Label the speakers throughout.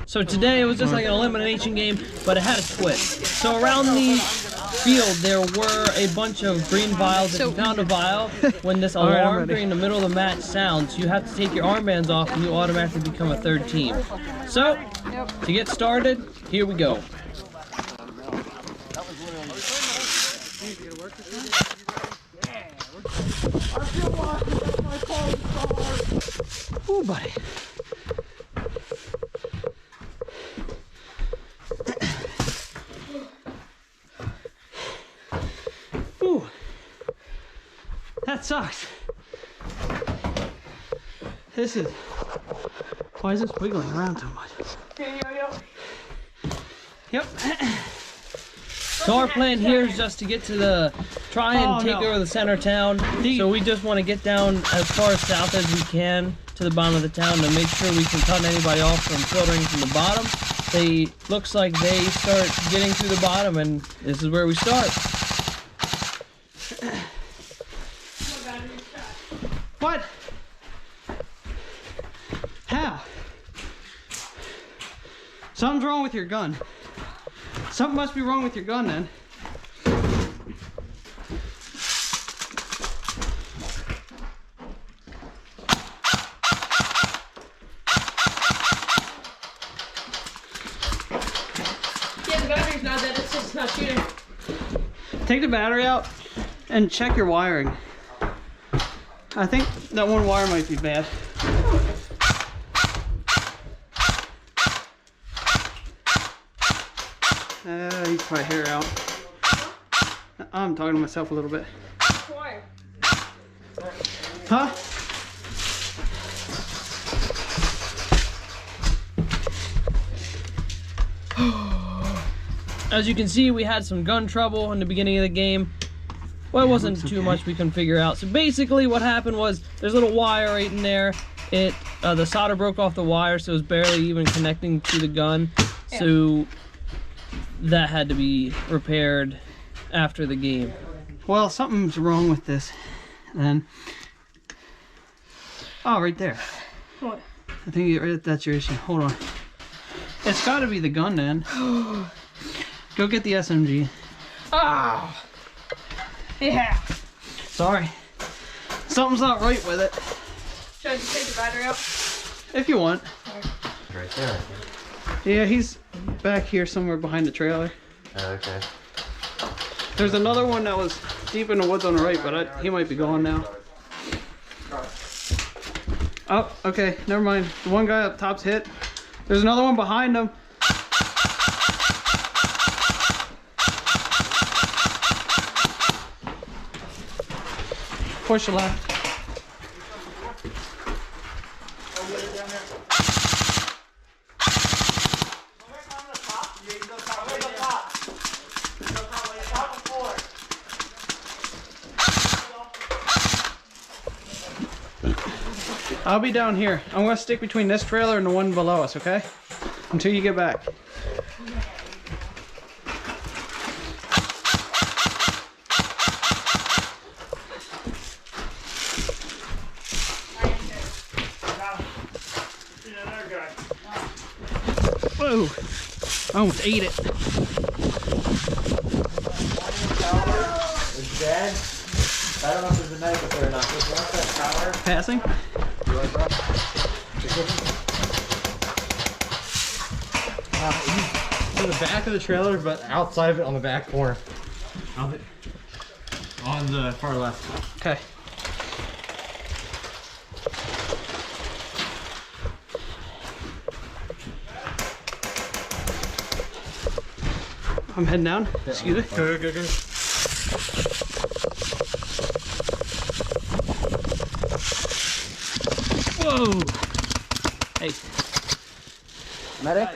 Speaker 1: So today it was just like an elimination game, but it had a twist. So around the field there were a bunch of green vials. If you found a vial, when this alarm during the middle of the match sounds, you have to take your armbands off and you automatically become a third team. So, to get started, here we go. Ooh, buddy. Ooh. That sucks. This is... Why is this wiggling around so much? Yep. So our plan here is just to get to the... Try and take over the center town. So we just want to get down as far south as we can to the bottom of the town to make sure we can cut anybody off from filtering from the bottom. Looks like they start getting to the bottom, and this is where we start. What? How? Something's wrong with your gun. Something must be wrong with your gun then.
Speaker 2: Yeah, the battery's not dead, it's just not shooting.
Speaker 1: Take the battery out and check your wiring. I think that one wire might be bad. You can probably hear her out. I'm talking to myself a little bit.
Speaker 2: Wire.
Speaker 1: Huh? As you can see, we had some gun trouble in the beginning of the game. Well, it wasn't too much we couldn't figure out. So basically what happened was there's a little wire right in there. The solder broke off the wire, so it was barely even connecting to the gun. Yeah. So that had to be repaired after the game. Well, something's wrong with this then. Oh, right there.
Speaker 2: What?
Speaker 1: I think that's your issue. Hold on. It's got to be the gun then. Go get the SMG.
Speaker 2: Oh. Yeah.
Speaker 1: Sorry. Something's not right with it.
Speaker 2: Should I just take the battery out?
Speaker 1: If you want.
Speaker 3: Right there.
Speaker 1: Yeah, he's back here somewhere behind the trailer.
Speaker 3: Oh, okay.
Speaker 1: There's another one that was deep in the woods on the right, but he might be gone now. Oh, okay, never mind. The one guy up top's hit. There's another one behind him. Push left. I'll be down here. I'm gonna stick between this trailer and the one below us, okay? Until you get back. Whoa! I almost ate it.
Speaker 3: It's dead. I don't know if there's a knife up there or not. Just watch that tower.
Speaker 1: Passing?
Speaker 3: He's in the back of the trailer, but outside of it on the back corner. On the far left.
Speaker 1: Okay. I'm heading down. Excuse me.
Speaker 3: Go.
Speaker 1: Whoa! Hey.
Speaker 3: Medic?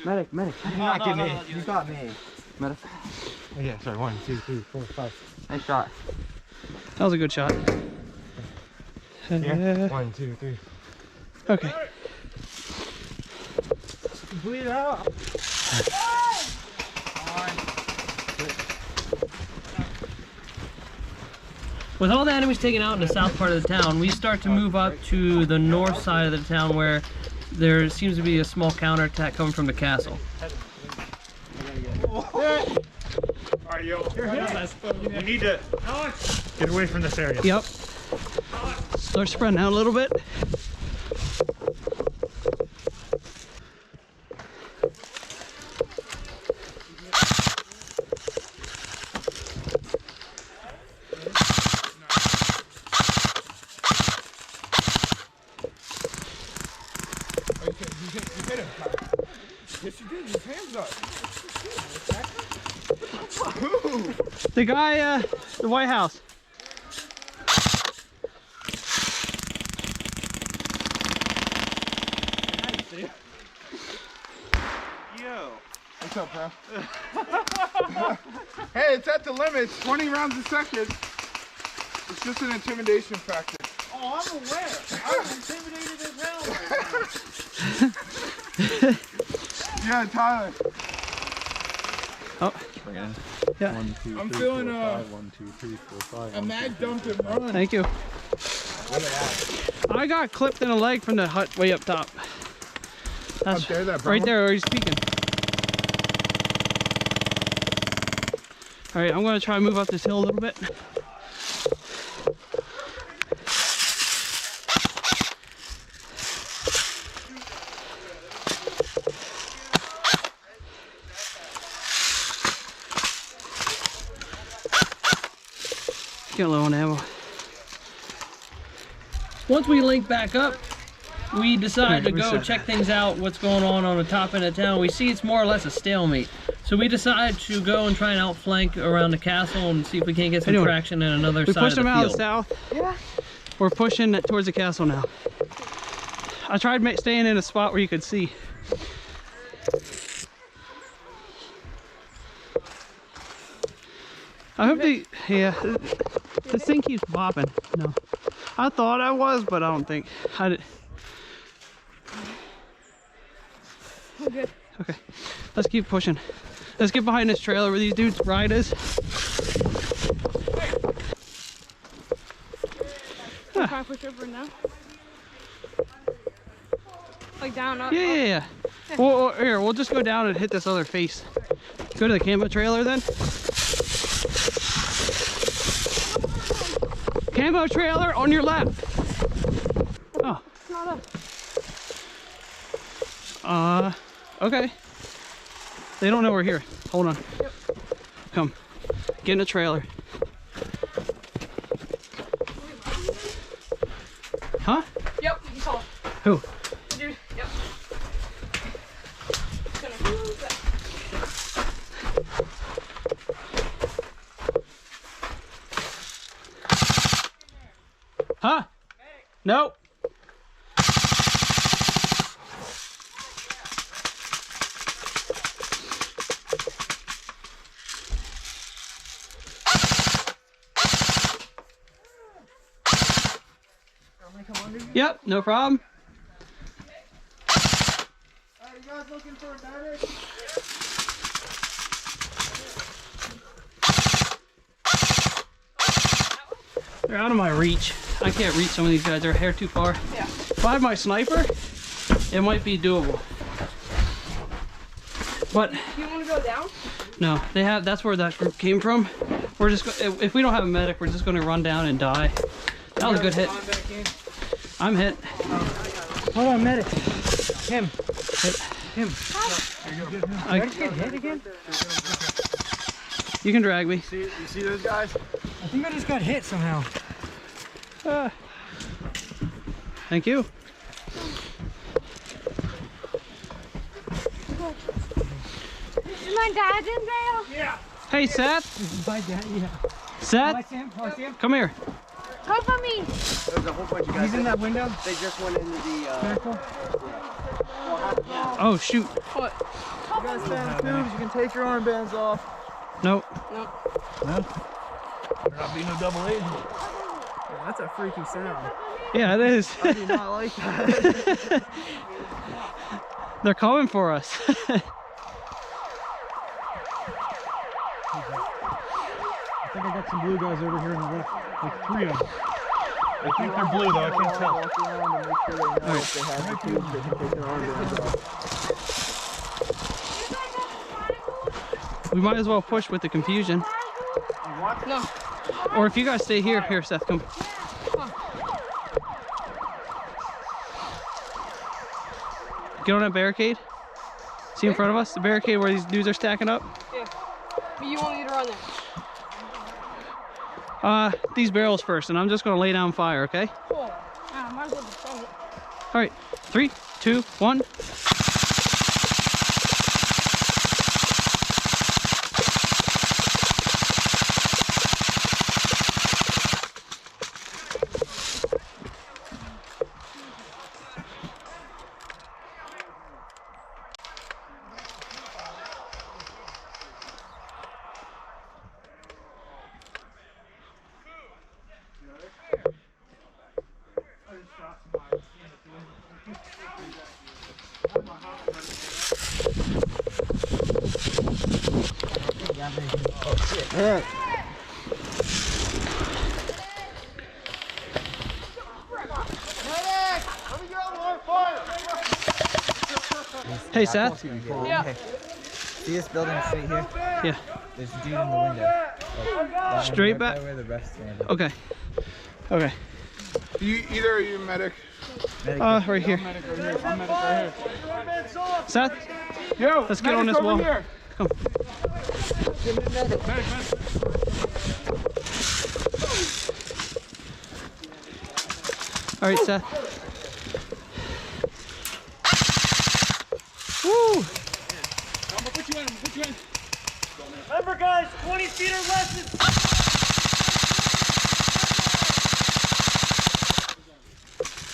Speaker 1: Medic.
Speaker 3: You did not get me. You got me. Medic. Oh, yeah, sorry. 1, 2, 3, 4, 5. Nice shot.
Speaker 1: That was a good shot.
Speaker 3: Yeah. 1, 2, 3.
Speaker 1: Okay.
Speaker 3: Bleed out.
Speaker 1: With all the enemies taken out in the south part of the town, we start to move up to the north side of the town where there seems to be a small counterattack coming from the castle.
Speaker 4: Alright, yo. We need to get away from this area.
Speaker 1: Yep. Start spreading out a little bit. The guy, the White House.
Speaker 5: Yo. What's up, bro? Hey, it's at the limit. It's 20 rounds a second. It's just an intimidation factor.
Speaker 4: Oh, I'm aware. I'm intimidated as hell.
Speaker 5: Yeah, Tyler.
Speaker 1: Oh. Yeah.
Speaker 5: I'm feeling a mad dump and run.
Speaker 1: Thank you. I got clipped in the leg from the hut way up top. That's
Speaker 5: Up there, that brown
Speaker 1: right there where he's peeking. All right, I'm gonna try to move up this hill a little bit. Getting low on ammo. Once we link back up, we decide to go check things out, what's going on the top end of town. We see it's more or less a stalemate. So we decide to go and try and outflank around the castle and see if we can't get some traction in another side of the field. We pushed them out south. Yeah. We're pushing towards the castle now. I tried staying in a spot where you could see. I hope this thing keeps bopping. No. I thought I was, but I don't think. I did.
Speaker 2: Okay.
Speaker 1: Okay, let's keep pushing. Let's get behind this trailer where these dudes' ride is.
Speaker 2: Try to push over now. Like down, up.
Speaker 1: Yeah. Well, here, we'll just go down and hit this other face. Go to the campo trailer then. Campo trailer on your left. Oh.
Speaker 2: It's not up.
Speaker 1: Okay. They don't know we're here. Hold on.
Speaker 2: Yep.
Speaker 1: Come. Get in the trailer. Huh?
Speaker 2: Yep, you saw it.
Speaker 1: Who?
Speaker 2: Dude, yep.
Speaker 1: Huh? Nope. Yep, no problem.
Speaker 5: Are you guys looking for a medic?
Speaker 1: They're out of my reach. I can't reach some of these guys. They're a hair too far.
Speaker 2: Yeah.
Speaker 1: If I have my sniper, it might be doable. But
Speaker 2: You want to go down?
Speaker 1: no, they have. That's where that group came from. We're just if we don't have a medic, we're just going to run down and die. That was a good hit. I'm hit.
Speaker 6: Hold on, medic. Him. Him.
Speaker 1: I,
Speaker 6: Did you get hit again?
Speaker 1: you can drag me.
Speaker 5: You see those guys?
Speaker 6: I think I just got hit somehow.
Speaker 1: Thank you.
Speaker 2: Is my dad in there?
Speaker 5: Yeah.
Speaker 1: Hey, Seth.
Speaker 6: By that, yeah. Oh, I
Speaker 1: Seth,
Speaker 6: see him. Oh, I see him.
Speaker 1: come here.
Speaker 2: Come for me.
Speaker 5: There's a whole bunch of guys.
Speaker 6: He's in that window.
Speaker 5: They just went into the.
Speaker 6: Careful.
Speaker 1: Oh shoot.
Speaker 2: What?
Speaker 5: You guys stand moves. You can take your armbands off.
Speaker 1: Nope.
Speaker 5: There not be no double agent.
Speaker 6: Yeah, that's a freaky sound.
Speaker 1: Yeah, it is.
Speaker 5: I do not like that.
Speaker 1: They're coming for us.
Speaker 6: I think I got some blue guys over here on the left. Like 3 of them.
Speaker 4: I think they're blue though, I can't tell.
Speaker 5: Walk around and make sure they know if they have the tubes, they can take their armbands off.
Speaker 1: We might as well push with the confusion.
Speaker 2: No.
Speaker 1: Or if you guys stay here, here, Seth, come. Get on that barricade. See in front of us, the barricade where these dudes are stacking up?
Speaker 2: Yeah. But you want me to run there?
Speaker 1: These barrels first, and I'm just gonna lay down fire, okay?
Speaker 2: Cool. Might as well defend it.
Speaker 1: All right, 3, 2, 1. Hey, Seth.
Speaker 2: Yeah.
Speaker 7: See this building straight here?
Speaker 1: Yeah.
Speaker 7: There's a dude in the window. Like,
Speaker 1: Straight back?
Speaker 7: Where the ref's standing.
Speaker 1: Okay. Okay.
Speaker 5: Either are you a medic?
Speaker 1: Right here.
Speaker 5: Medic right here. I'm medic right here.
Speaker 1: Seth,
Speaker 5: Yo,
Speaker 1: let's get on this wall.
Speaker 5: Here.
Speaker 1: Come. All right, Seth. Woo!
Speaker 4: Remember guys, 20 feet or less is...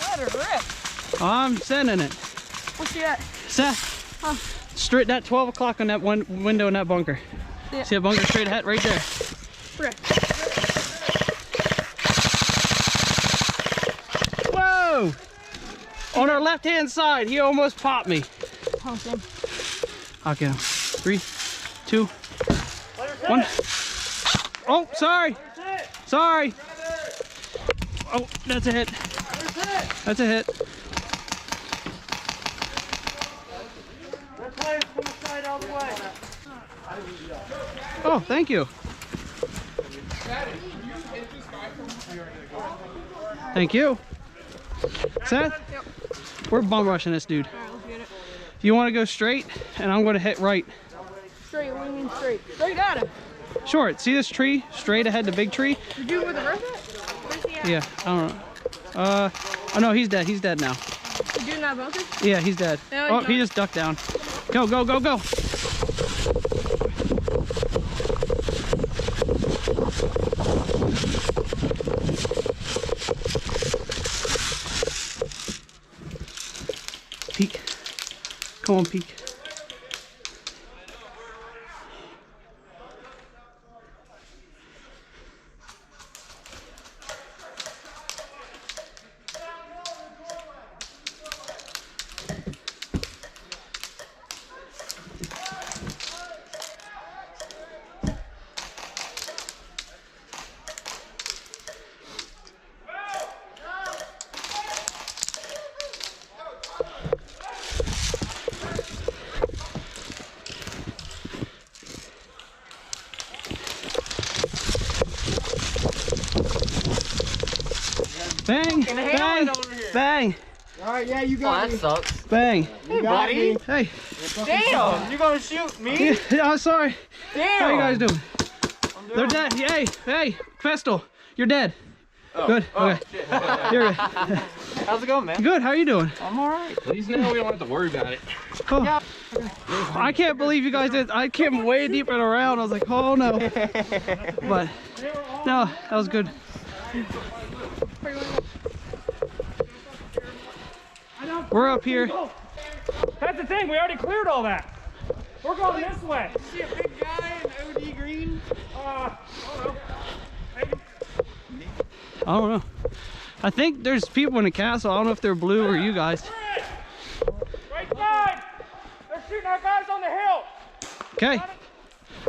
Speaker 2: Let her rip.
Speaker 1: I'm sending it.
Speaker 2: What's she at?
Speaker 1: Seth,
Speaker 2: Huh?
Speaker 1: straight that 12 o'clock on that one window in that bunker.
Speaker 2: Yeah.
Speaker 1: See a bunker straight ahead right there.
Speaker 2: Rip.
Speaker 1: Whoa! On our left-hand side, he almost popped me.
Speaker 2: Awesome.
Speaker 1: I'll get him. 3, 2, 1. Oh, sorry. Sorry. Oh, that's a hit. That's a hit.
Speaker 4: They're playing from the side all the way.
Speaker 1: Oh, thank you. Thank you. Seth, we're bum rushing this dude.
Speaker 2: Alright, let's get it.
Speaker 1: You want to go straight, and I'm going to hit right.
Speaker 2: Straight, what do you mean straight? Straight at him.
Speaker 1: Short. See this tree? Straight ahead, the big tree?
Speaker 2: The dude with the roof at? Where's he at?
Speaker 1: Yeah, I don't know. Oh no, he's dead. He's dead now.
Speaker 2: The dude in that bunker?
Speaker 1: Yeah, he's dead.
Speaker 2: No,
Speaker 1: Oh,
Speaker 2: he's
Speaker 1: he
Speaker 2: not.
Speaker 1: just ducked down. Go, go, go, go. Peek. Come on, peek. Bang! Bang! Bang!
Speaker 7: Alright, yeah, you got me.
Speaker 3: sucks.
Speaker 1: Bang!
Speaker 7: You got me.
Speaker 1: Hey!
Speaker 3: Damn, you gonna shoot me?
Speaker 1: I'm sorry.
Speaker 3: Damn.
Speaker 1: How you guys doing? They're dead. Hey, hey, Festal, you're dead. Good. Okay. You're good.
Speaker 3: How's it going, man?
Speaker 1: Good. How are you doing?
Speaker 3: I'm alright. At least now we don't have to worry about it.
Speaker 1: Oh. I can't believe you guys did. I came way deep and around. I was like, oh no. But no, that was good. We're up here.
Speaker 4: That's the thing, we already cleared all that. We're going this way.
Speaker 5: See a big guy in OD green?
Speaker 4: I don't know.
Speaker 1: I don't know. I think there's people in the castle. I don't know if they're blue or you guys.
Speaker 4: Right side! They're shooting our guys on the hill!
Speaker 1: Okay.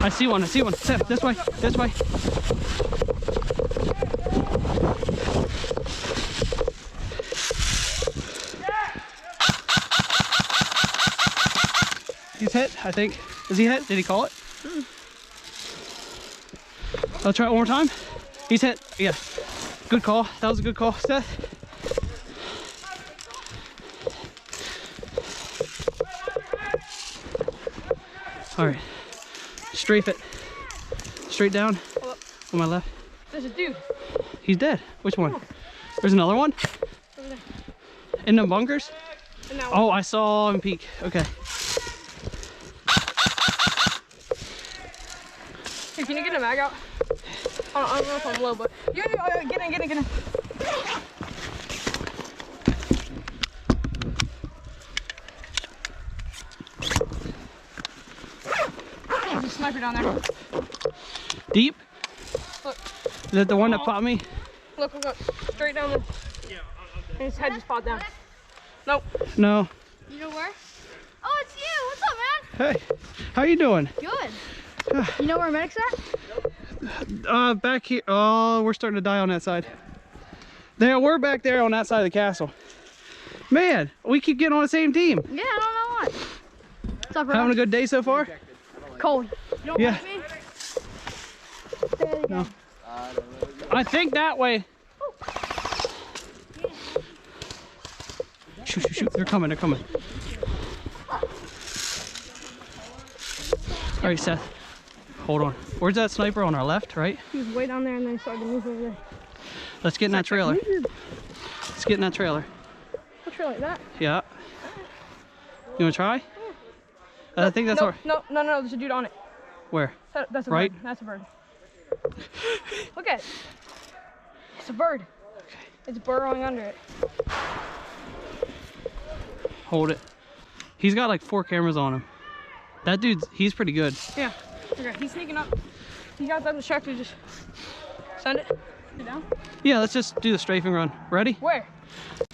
Speaker 1: I see one. I see one. Seth, this way. This way. He's hit, I think. Is he hit? Did he call it? I'll try it one more time. He's hit. Yeah. Good call. That was a good call, Seth. All right. Strafe it. Straight down. On my left.
Speaker 2: There's a dude.
Speaker 1: He's dead. Which one? There's another one?
Speaker 2: Over there.
Speaker 1: In the bunkers?
Speaker 2: And that one.
Speaker 1: Oh, I saw him peek. Okay.
Speaker 2: Hey, can you get a mag out? I don't know if I'm low, but get in. There's a sniper down there.
Speaker 1: Deep?
Speaker 2: Look.
Speaker 1: Is that the one that popped me?
Speaker 2: Look. Straight down there. And his head just popped down. Nope.
Speaker 1: No.
Speaker 2: You know where? Oh, it's you. What's up, man?
Speaker 1: Hey, how you doing?
Speaker 2: Good. You know where medic's at?
Speaker 1: Back here. Oh, we're starting to die on that side. There, we're back there on that side of the castle. Man, we keep getting on the same team.
Speaker 2: Yeah, I don't know what. What's up, bro?
Speaker 1: Having a good day so far?
Speaker 2: Cold. You don't
Speaker 1: Yeah.
Speaker 2: like me? There you go.
Speaker 1: No. I think that way. Shoot. They're coming. All right, Seth. Hold on. Where's that sniper? On our left, right?
Speaker 2: He was way down there and then he started to move over there.
Speaker 1: Let's get in that trailer. Let's get in that trailer.
Speaker 2: What's trailer like that?
Speaker 1: Yeah. You wanna try? I think that's our.
Speaker 2: No, there's a dude on it.
Speaker 1: Where?
Speaker 2: That's a
Speaker 1: Right?
Speaker 2: bird. That's a bird. Look at it. It's a bird. It's burrowing under it.
Speaker 1: Hold it. He's got like 4 cameras on him. That he's pretty good.
Speaker 2: Yeah. Okay, he's sneaking up. He got that distracted. Just send it. Get down.
Speaker 1: Yeah, let's just do the strafing run. Ready?
Speaker 2: Where?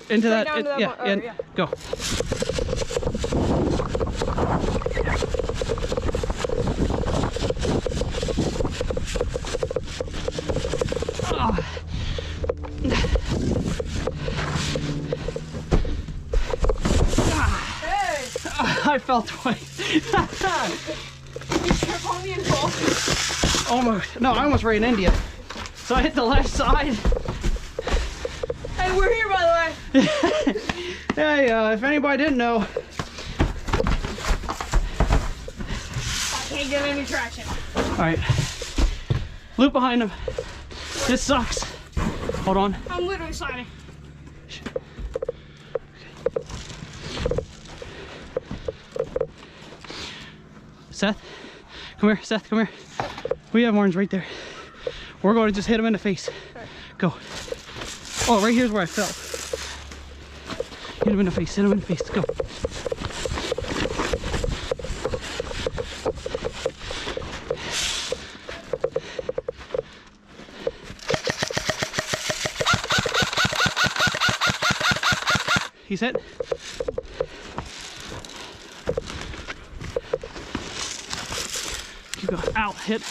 Speaker 1: Into
Speaker 2: Straight
Speaker 1: that.
Speaker 2: down to that
Speaker 1: Yeah,
Speaker 2: one. Oh, yeah.
Speaker 1: Go.
Speaker 2: Hey!
Speaker 1: I fell twice.
Speaker 2: You trip on me and fall.
Speaker 1: Almost. No, I almost ran into you. So I hit the left side.
Speaker 2: Hey, we're here by the way.
Speaker 1: Hey, if anybody didn't know.
Speaker 2: I can't get any traction.
Speaker 1: All right. Loop behind him. This sucks. Hold on.
Speaker 2: I'm literally sliding.
Speaker 1: Seth, come here. Seth, come here. We have orange right there. We're going to just hit him in the face. Go. Oh, right here's where I fell. Hit him in the face. Hit him in the face. Go. He's hit. Keep going. Ow, hit.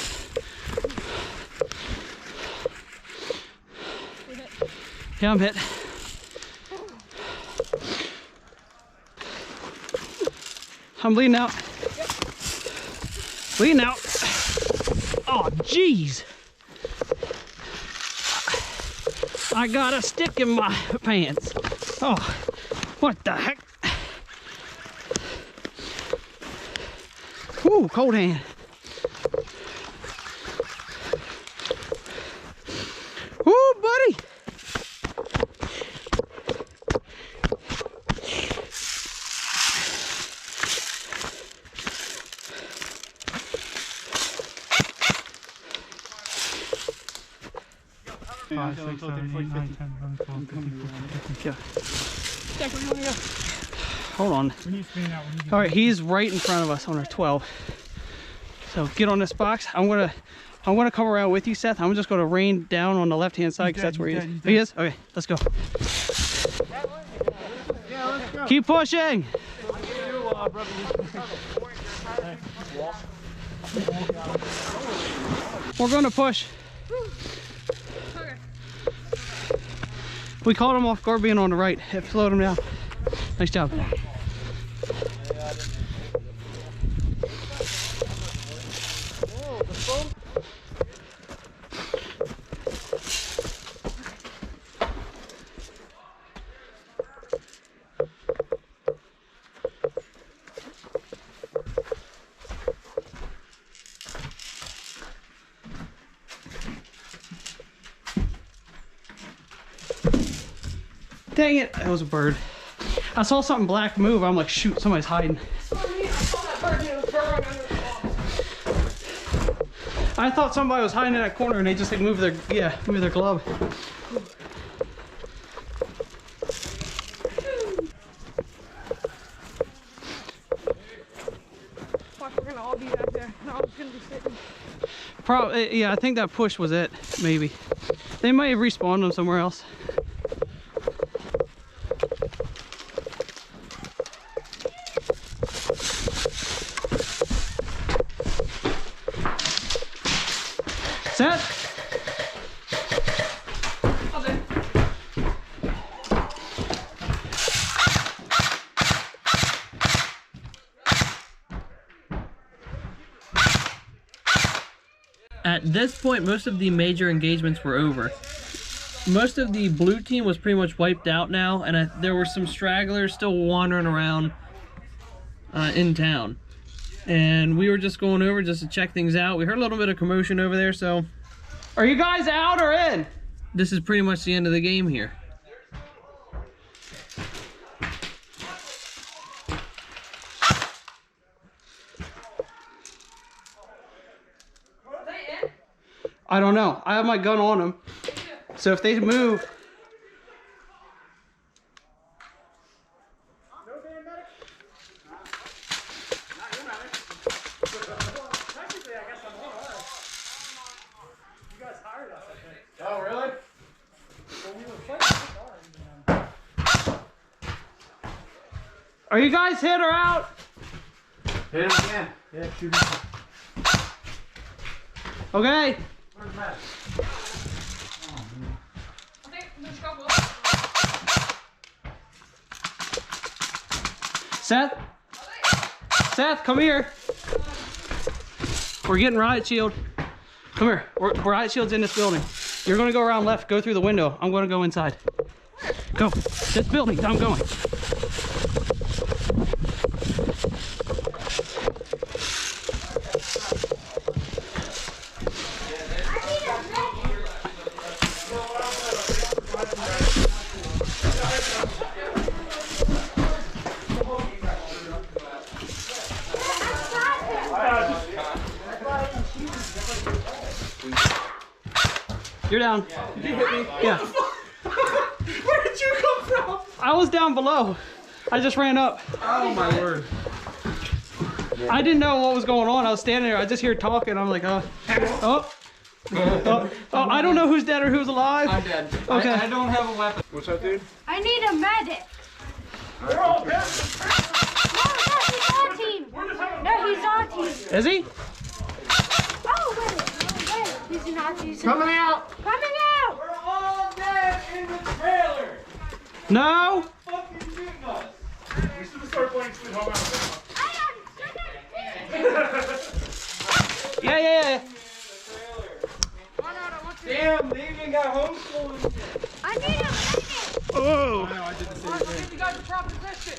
Speaker 1: Yeah, I'm hit. I'm bleeding out. Bleeding out. Oh, jeez. I got a stick in my pants. Oh, what the heck? Ooh, cold hand. Ooh, buddy.
Speaker 4: Five, 6, 7, 8, 9, 10, 11, 12, 13, 14, 15.
Speaker 1: Yeah.
Speaker 2: Jack, where do you want to go?
Speaker 1: Hold on.
Speaker 4: We need to spin out. We need to
Speaker 1: All right, he's right in front of us on our 12. So get on this box. I'm gonna come around with you, Seth. I'm just gonna rain down on the left-hand side because that's where he is.
Speaker 4: he's
Speaker 1: He is? Okay, let's go. Keep pushing. We're gonna push.
Speaker 2: Okay.
Speaker 1: We caught him off guard being on the right. It slowed him down. Nice job. Dang it, it was a bird. I saw something black move. I'm like, shoot, somebody's hiding. I thought somebody was hiding in that corner and they just like moved their glove.
Speaker 2: Fuck, we're gonna all be back there. No, it's gonna be sitting.
Speaker 1: Probably, yeah, I think that push was it, maybe. They might have respawned them somewhere else. Set. At this point, most of the major engagements were over. Most of the blue team was pretty much wiped out now, and there were some stragglers still wandering around in town. And we were just going over just to check things out. We heard a little bit of commotion over there, so... Are you guys out or in? This is pretty much the end of the game here. I don't know. I have my gun on them. So if they move...
Speaker 3: Oh, really?
Speaker 1: Are you guys hit or out?
Speaker 3: Hit him again. Yeah, shoot him.
Speaker 1: Okay.
Speaker 3: Where's Matt?
Speaker 1: Seth? Seth, come here. We're getting riot shield. Come here. Riot shield's in this building. You're gonna go around left, go through the window. I'm gonna go inside. Go. This building, I'm going. You're down. Did you hit me? Yeah.
Speaker 5: Where did you come from?
Speaker 1: I was down below. I just ran up.
Speaker 5: Oh my word.
Speaker 1: I didn't know what was going on. I was standing there. I just hear talking. I'm like, oh, I don't know who's dead or who's alive.
Speaker 6: I'm dead.
Speaker 1: Okay.
Speaker 6: I don't have a weapon.
Speaker 5: What's that, dude?
Speaker 2: I need a medic.
Speaker 5: We're all dead.
Speaker 2: No, he's on team. No, he's on team.
Speaker 1: Is he?
Speaker 2: Oh, wait. He's not using.
Speaker 5: Coming out.
Speaker 2: Coming out.
Speaker 3: We're all dead in the trailer.
Speaker 1: No.
Speaker 3: Fucking shooting us.
Speaker 5: We should have started playing Sweet Home Alabama.
Speaker 1: Yeah.
Speaker 3: Damn, they even got homeschooling.
Speaker 2: I need a medic.
Speaker 5: Oh.
Speaker 6: I know, I did the same thing.
Speaker 2: You guys are proper Christian.